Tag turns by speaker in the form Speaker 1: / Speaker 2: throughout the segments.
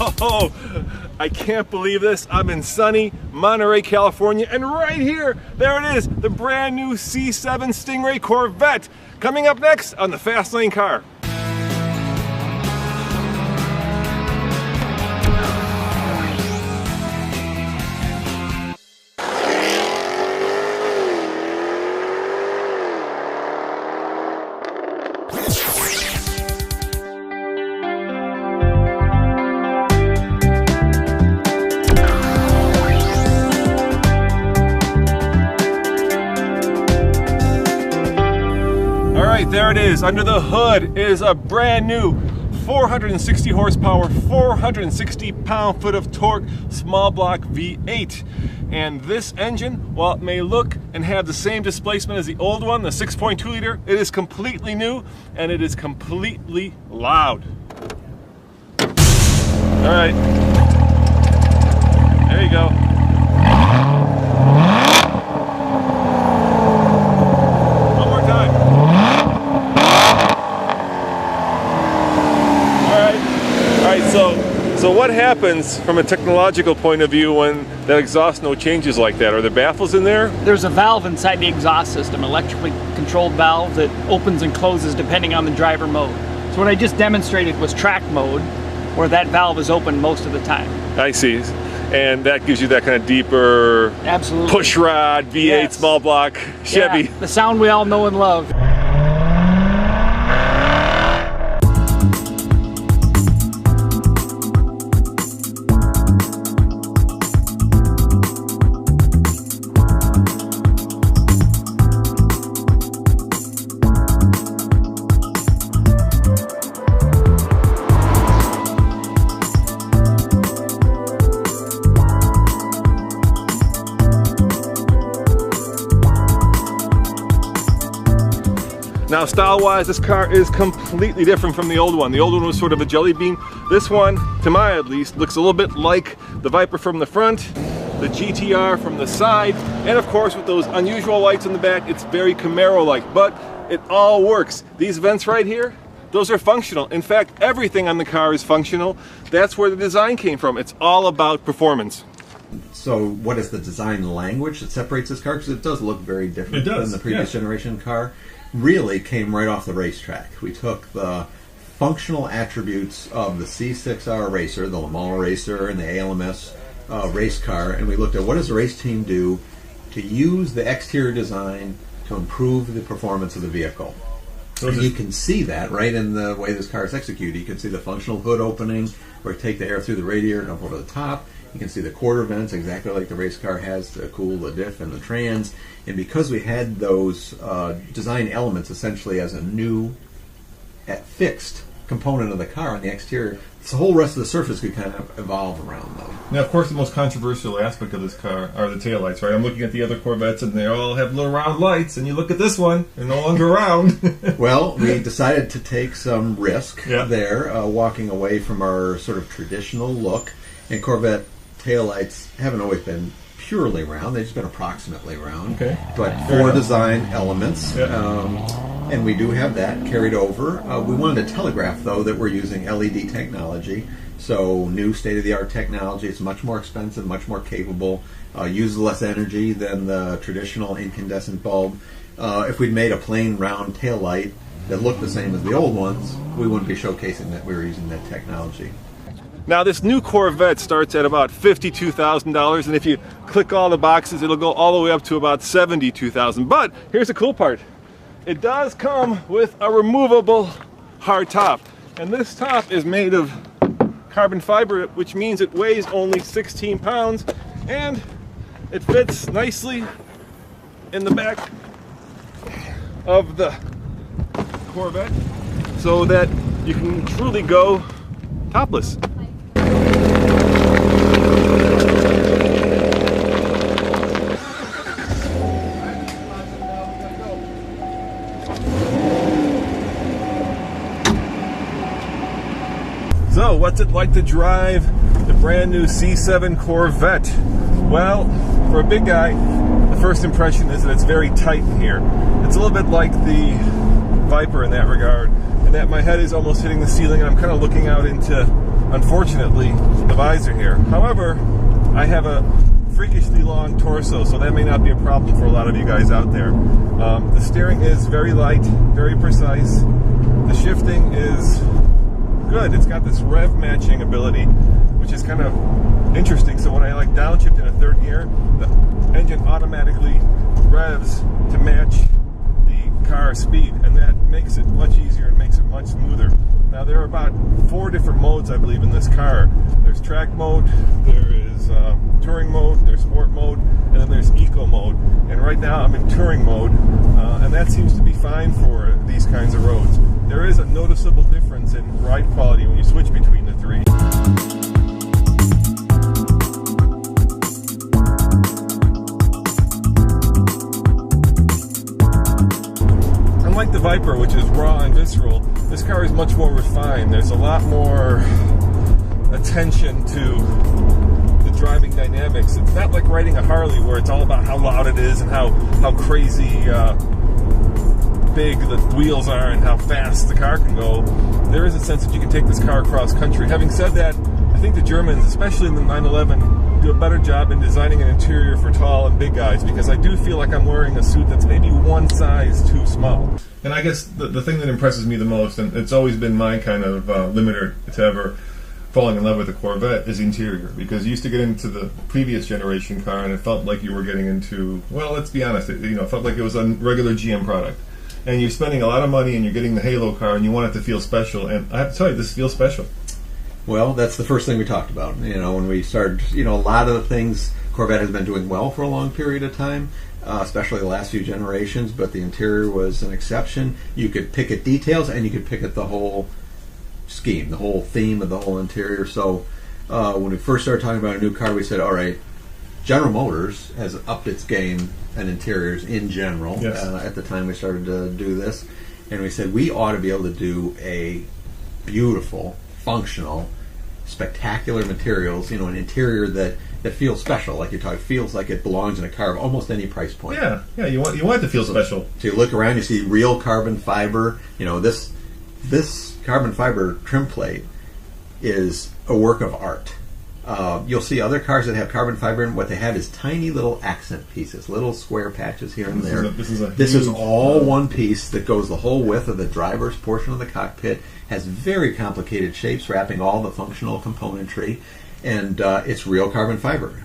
Speaker 1: Oh, I can't believe this. I'm in sunny Monterey, California, and right here, there it is, the brand new C7 Stingray Corvette. Coming up next on the Fast Lane Car. There it is. Under the hood is a brand new 460 horsepower, 460 pound-foot of torque, small block V8. And this engine, while it may look and have the same displacement as the old one, the 6.2 liter, it is completely new and it is completely loud. All right, there you go. So what happens from a technological point of view when that exhaust note changes like that? Are there baffles in there?
Speaker 2: There's a valve inside the exhaust system, electrically controlled valve that opens and closes depending on the driver mode. So what I just demonstrated was track mode, where that valve is open most of the time.
Speaker 1: I see. And that gives you that kind of deeper
Speaker 2: Absolutely.
Speaker 1: Push rod, V8, yes. Small block, Chevy.
Speaker 2: Yeah, the sound we all know and love.
Speaker 1: Now style-wise, this car is completely different from the old one. The old one was sort of a jelly bean. This one, to my at least, looks a little bit like the Viper from the front, the GTR from the side, and of course with those unusual lights in the back, it's very Camaro-like, but it all works. These vents right here, those are functional. In fact, everything on the car is functional. That's where the design came from. It's all about performance.
Speaker 3: So what is the design language that separates this car? Because it does look very different than the previous generation car. Really came right off the racetrack. We took the functional attributes of the C6R racer, the Le Mans racer, and the ALMS race car, and we looked at what does the race team do to use the exterior design to improve the performance of the vehicle. So you can see that right in the way this car is executed. You can see the functional hood opening, where you take the air through the radiator and up over the top. You can see the quarter vents, exactly like the race car has, to cool the diff and the trans. And because we had those design elements essentially as a new, fixed component of the car on the exterior, the whole rest of the surface could kind of evolve around them.
Speaker 1: Now, of course, the most controversial aspect of this car are the taillights, right? I'm looking at the other Corvettes, and they all have little round lights, and you look at this one, they're no longer round.
Speaker 3: Well, we decided to take some risk there, walking away from our sort of traditional look. And Corvette taillights haven't always been purely round, they've just been approximately round. Okay. But four design elements. And we do have that carried over. We wanted to telegraph, though, that we're using LED technology. So new state-of-the-art technology. It's much more expensive, much more capable, uses less energy than the traditional incandescent bulb. If we'd made a plain round tail light that looked the same as the old ones, we wouldn't be showcasing that we were using that technology.
Speaker 1: Now this new Corvette starts at about $52,000, and if you click all the boxes, it'll go all the way up to about $72,000. But here's the cool part. It does come with a removable hard top. And this top is made of carbon fiber, which means it weighs only 16 pounds, and it fits nicely in the back of the Corvette so that you can truly go topless. So, what's it like to drive the brand new C7 Corvette? Well, for a big guy, the first impression is that it's very tight in here. It's a little bit like the Viper in that regard, in that my head is almost hitting the ceiling and I'm kind of looking out into, unfortunately, the visor here. However, I have a freakishly long torso, so that may not be a problem for a lot of you guys out there. The steering is very light, very precise. The shifting is good. It's got this rev matching ability, which is kind of interesting. So when I like downshift in a third gear, the engine automatically revs to match the car speed, and that makes it much easier and makes it much smoother. Now there are about 4 different modes, I believe, in this car. There's track mode, there is touring mode, there's sport mode, and then there's eco mode. And right now I'm in touring mode, and that seems to be fine for these kinds of roads. There is a noticeable difference in ride quality when you switch between the 3. Unlike the Viper, which is raw and visceral, this car is much more refined. There's a lot more attention to the driving dynamics. It's not like riding a Harley where it's all about how loud it is and how crazy big the wheels are and how fast the car can go. There is a sense that you can take this car across country. Having said that, I think the Germans, especially in the 911, do a better job in designing an interior for tall and big guys, because I do feel like I'm wearing a suit that's maybe one size too small. And I guess the thing that impresses me the most, and it's always been my kind of limiter to ever falling in love with a Corvette, is the interior. Because you used to get into the previous generation car and it felt like you were getting into, well, let's be honest, it felt like it was a regular GM product. And you're spending a lot of money and you're getting the Halo car and you want it to feel special. And I have to tell you, this feels special.
Speaker 3: Well, that's the first thing we talked about. When we started, a lot of the things Corvette has been doing well for a long period of time, especially the last few generations, but the interior was an exception. You could pick at details and you could pick at the whole scheme, the whole theme of the whole interior. So when we first started talking about a new car, we said, all right, General Motors has upped its game and interiors in general. Yes. At the time we started to do this, and we said we ought to be able to do a beautiful, functional, spectacular materials, an interior that feels special, like you're talking, feels like it belongs in a car of almost any price point.
Speaker 1: Yeah, you want it to feel special.
Speaker 3: So you look around, you see real carbon fiber. This carbon fiber trim plate is a work of art. You'll see other cars that have carbon fiber, and what they have is tiny little accent pieces, little square patches here and there. This is all one piece that goes the whole width of the driver's portion of the cockpit, has very complicated shapes wrapping all the functional componentry, and it's real carbon fiber.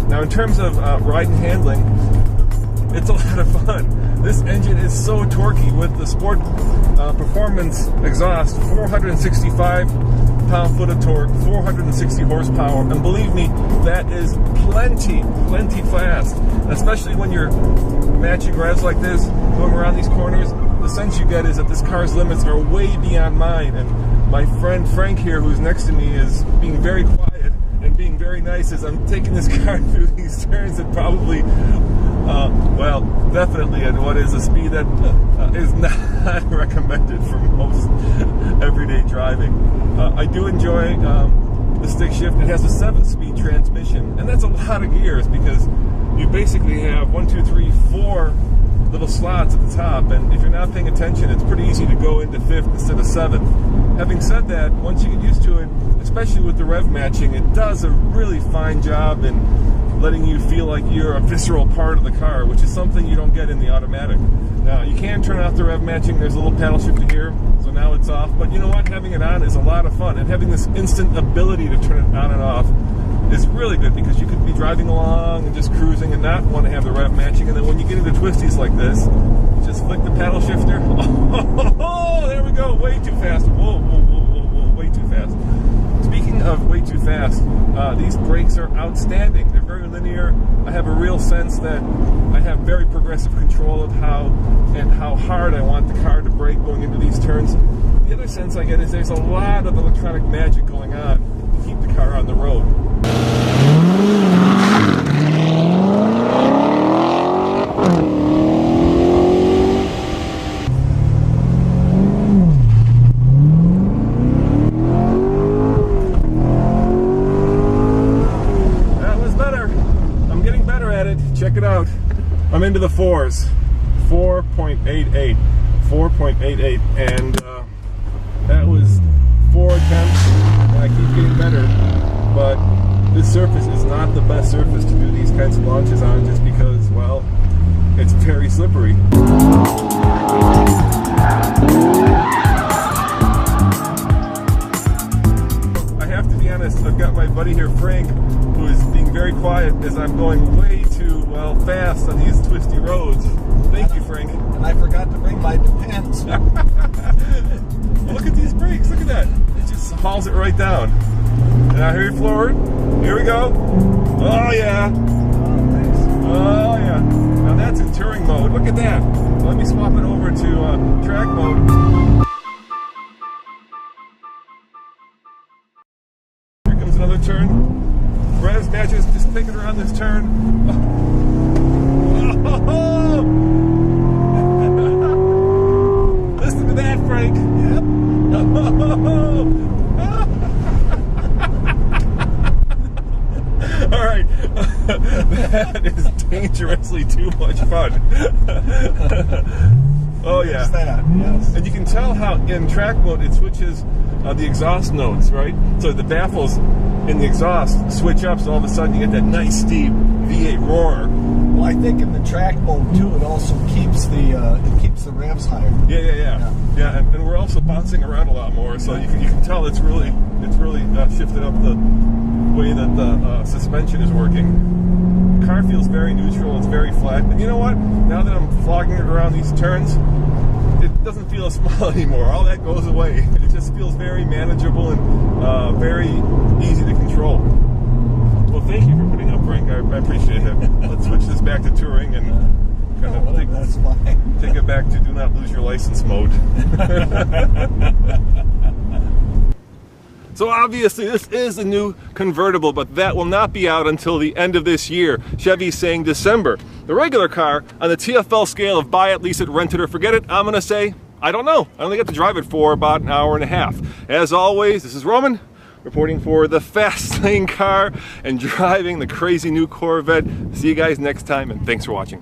Speaker 1: Now, in terms of ride and handling, it's a lot of fun. This engine is so torquey with the Sport Performance exhaust, 465 pound-foot of torque, 460 horsepower, and believe me, that is plenty fast. Especially when you're matching revs like this, going around these corners, the sense you get is that this car's limits are way beyond mine. And my friend Frank here, who's next to me, is being very quiet and being very nice as I'm taking this car through these turns at probably, definitely at what is a speed that is not recommended for most everyday driving. I do enjoy the stick shift. It has a 7-speed transmission, and that's a lot of gears because you basically have 1, 2, 3, 4 little slots at the top, and if you're not paying attention, it's pretty easy to go into 5th instead of 7th. Having said that, once you get used to it, especially with the rev matching, it does a really fine job in letting you feel like you're a visceral part of the car, which is something you don't get in the automatic. Now, you can turn off the rev matching. There's a little paddle shifter here, so now it's off. But you know what? Having it on is a lot of fun, and having this instant ability to turn it on and off is really good, because you could be driving along and just cruising and not want to have the rev matching, and then when you get into twisties like this, you just flick the paddle shifter. Oh, there we go, way too fast. Whoa, way too fast. Speaking of way too fast, these brakes are outstanding. They're very linear. I have a real sense that I have very progressive control of how hard I want the car to brake going into these turns. The other sense I get is there's a lot of electronic magic going on to keep the car on the road. at it. Check it out. I'm into the 4s. 4.88. 4.88. And that was 4 attempts. And I keep getting better. But this surface is not the best surface to do these kinds of launches on just because, well, it's very slippery. I have to be honest, I've got my buddy here, Frank, who is being very quiet as I'm going way too, well, fast on these twisty roads. Thank you, Frank.
Speaker 3: And I forgot to bring my Depends.
Speaker 1: Look at these brakes, look at that. It just hauls it right down. Now here forward. Here we go. Oh yeah. Oh yeah. Now that's in touring mode. Look at that. Let me swap it over to track mode. Here comes another turn. Revs matches. Just take it around this turn. Oh. Listen to that, Frank.
Speaker 3: Yep.
Speaker 1: All right, that is dangerously too much fun. Oh yeah,
Speaker 3: That, yes.
Speaker 1: and you can tell how in track mode it switches the exhaust notes, right? So the baffles in the exhaust switch up, so all of a sudden you get that nice steep V8 roar.
Speaker 3: Well, I think in the track mode too, it also keeps the revs higher.
Speaker 1: Yeah, and we're also bouncing around a lot more, so you can tell it's really shifted up the way that the suspension is working. The car feels very neutral, it's very flat, and you know what? Now that I'm flogging it around these turns, it doesn't feel as small anymore. All that goes away. It just feels very manageable and very easy to control. Well, thank you for putting up, Frank. I appreciate it. Let's switch this back to touring and kind of take it back to do not lose your license mode. So obviously this is a new convertible, but that will not be out until the end of this year. Chevy's saying December. The regular car, on the TFL scale of buy it, lease it, rent it, or forget it, I'm gonna say, I don't know. I only got to drive it for about an hour and a half. As always, this is Roman, reporting for the Fast Lane Car and driving the crazy new Corvette. See you guys next time, and thanks for watching.